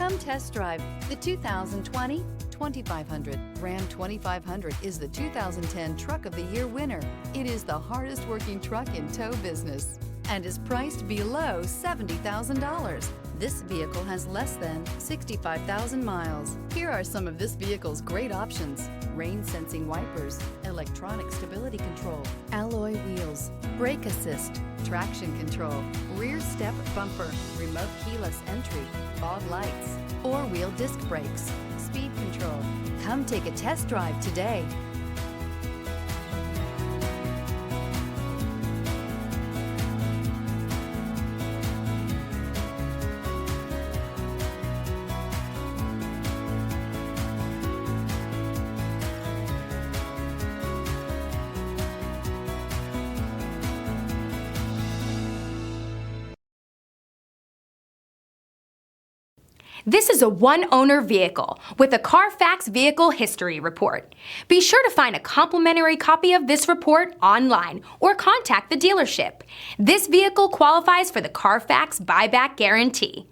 Come test drive the 2020 2500. Ram 2500 is the 2010 Truck of the Year winner. It is the hardest working truck in tow business and is priced below $70,000. This vehicle has less than 65,000 miles. Here are some of this vehicle's great options: rain sensing wipers, electronic stability control, alloy wheels, brake assist, traction control, rear step bumper, remote keyless entry, fog lights, four-wheel disc brakes, speed control. Come take a test drive today. This is a one-owner vehicle with a Carfax Vehicle History Report. Be sure to find a complimentary copy of this report online or contact the dealership. This vehicle qualifies for the Carfax Buyback Guarantee.